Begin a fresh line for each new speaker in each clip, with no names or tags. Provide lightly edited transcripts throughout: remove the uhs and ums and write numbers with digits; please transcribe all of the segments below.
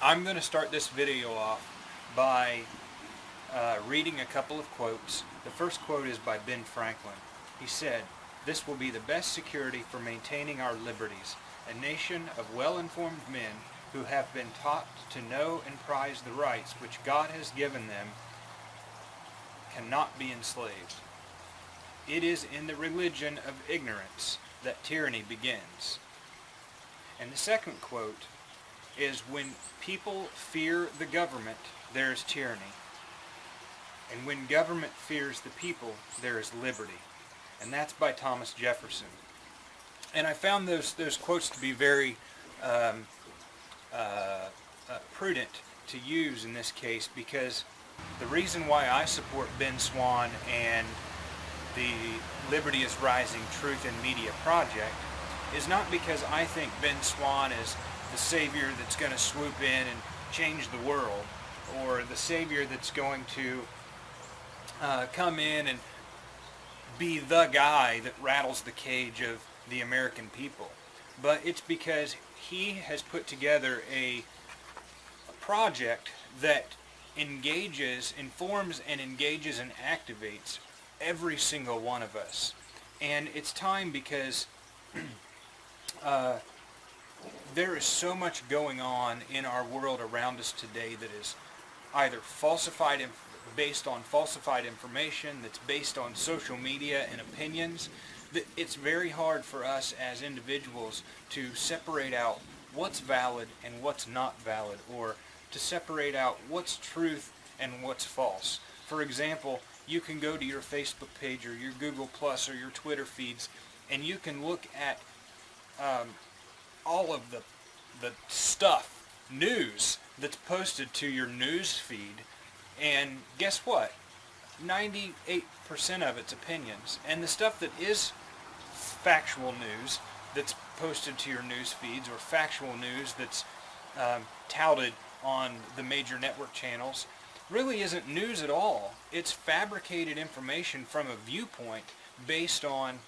I'm going to start this video off by reading a couple of quotes. The first quote is by Ben Franklin. He said, "This will be the best security for maintaining our liberties. A nation of well-informed men who have been taught to know and prize the rights which God has given them cannot be enslaved. It is in the religion of ignorance that tyranny begins." And the second quote is, "When people fear the government, there is tyranny. And when government fears the people, there is liberty." And that's by Thomas Jefferson. And I found those quotes to be very prudent to use in this case, because the reason why I support Ben Swann and the Liberty is Rising Truth in Media project is not because I think Ben Swann is the savior that's going to swoop in and change the world, or the savior that's going to come in and be the guy that rattles the cage of the American people. But it's because he has put together a project that informs and engages and activates every single one of us. And it's time, because there is so much going on in our world around us today that is either based on falsified information, that's based on social media and opinions, that it's very hard for us as individuals to separate out what's valid and what's not valid, or to separate out what's truth and what's false. For example, you can go to your Facebook page or your Google Plus or your Twitter feeds, and you can look at all of the news that's posted to your news feed, and guess what? 98% of it's opinions. And the stuff that is factual news that's posted to your news feeds, or factual news that's touted on the major network channels, really isn't news at all. It's fabricated information from a viewpoint based on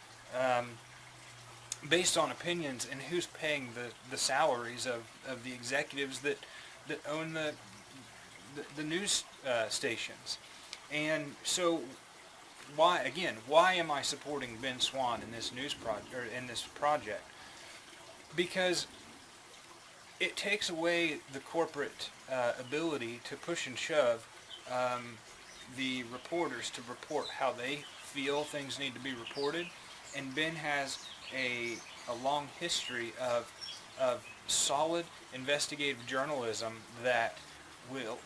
opinions and who's paying the salaries of the executives that own the news stations. And so why am I supporting Ben Swann in this project? Because it takes away the corporate ability to push and shove the reporters to report how they feel things need to be reported. And Ben has a long history of solid investigative journalism that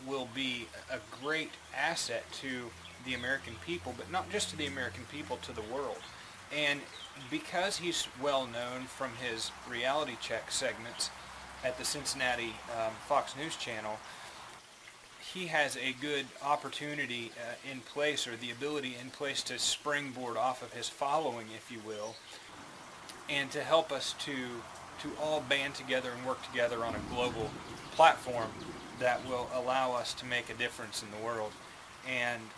will be a great asset to the American people, but not just to the American people, to the world. And because he's well known from his reality check segments at the Cincinnati Fox News channel, he has a good opportunity in place, or the ability in place, to springboard off of his following, if you will, and to help us to all band together and work together on a global platform that will allow us to make a difference in the world. And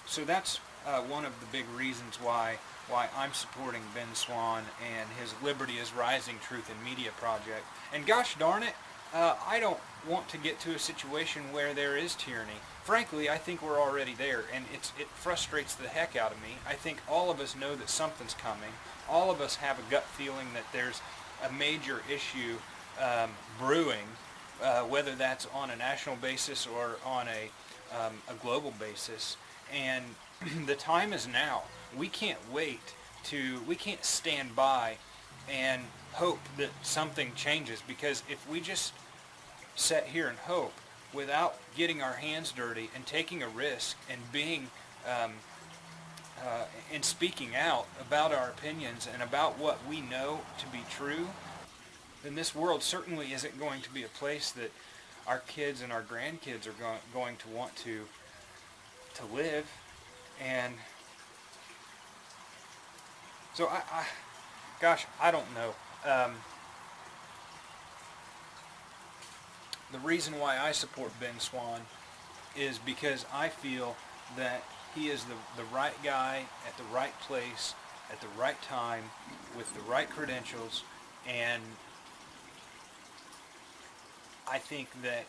so that's one of the big reasons why I'm supporting Ben Swann and his Liberty is Rising Truth in Media project. And gosh darn it, I don't want to get to a situation where there is tyranny. Frankly, I think we're already there, and it frustrates the heck out of me. I think all of us know that something's coming. All of us have a gut feeling that there's a major issue brewing, whether that's on a national basis or on a global basis. And the time is now. We can't we can't stand by and hope that something changes, because if we just sit here and hope without getting our hands dirty and taking a risk and being and speaking out about our opinions and about what we know to be true, then this world certainly isn't going to be a place that our kids and our grandkids are going to want to live. And so I don't know. The reason why I support Ben Swann is because I feel that he is the right guy at the right place at the right time with the right credentials, and I think that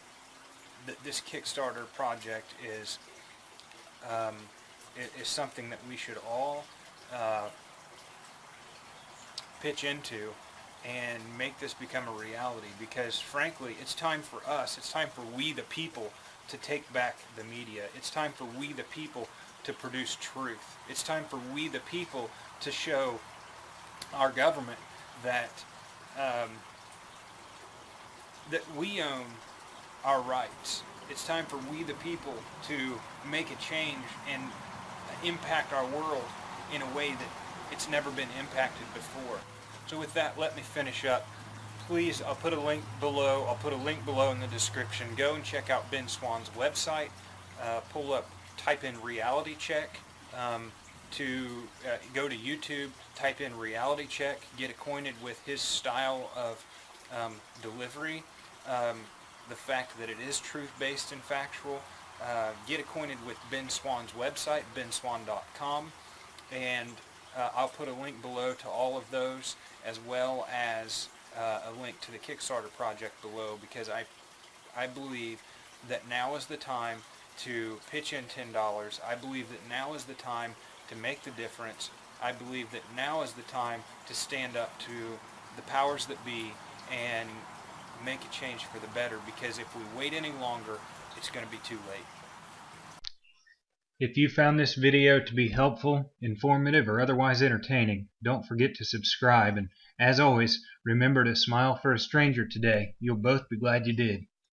this Kickstarter project is something that we should all pitch into and make this become a reality, because frankly it's time for us, it's time for we the people to take back the media. It's time for we the people to produce truth. It's time for we the people to show our government that that we own our rights. It's time for we the people to make a change and impact our world in a way that it's never been impacted before. So with that, let me finish up. Please, I'll put a link below. I'll put a link below in the description. Go and check out Ben Swann's website. Pull up, type in reality check. Go to YouTube, type in reality check. Get acquainted with his style of delivery. The fact that it is truth-based and factual. Get acquainted with Ben Swann's website, benswann.com, and I'll put a link below to all of those, as well as a link to the Kickstarter project below, because I believe that now is the time to pitch in $10. I believe that now is the time to make the difference. I believe that now is the time to stand up to the powers that be and make a change for the better, because if we wait any longer, it's going to be too late.
If you found this video to be helpful, informative, or otherwise entertaining, don't forget to subscribe, and as always, remember to smile for a stranger today. You'll both be glad you did.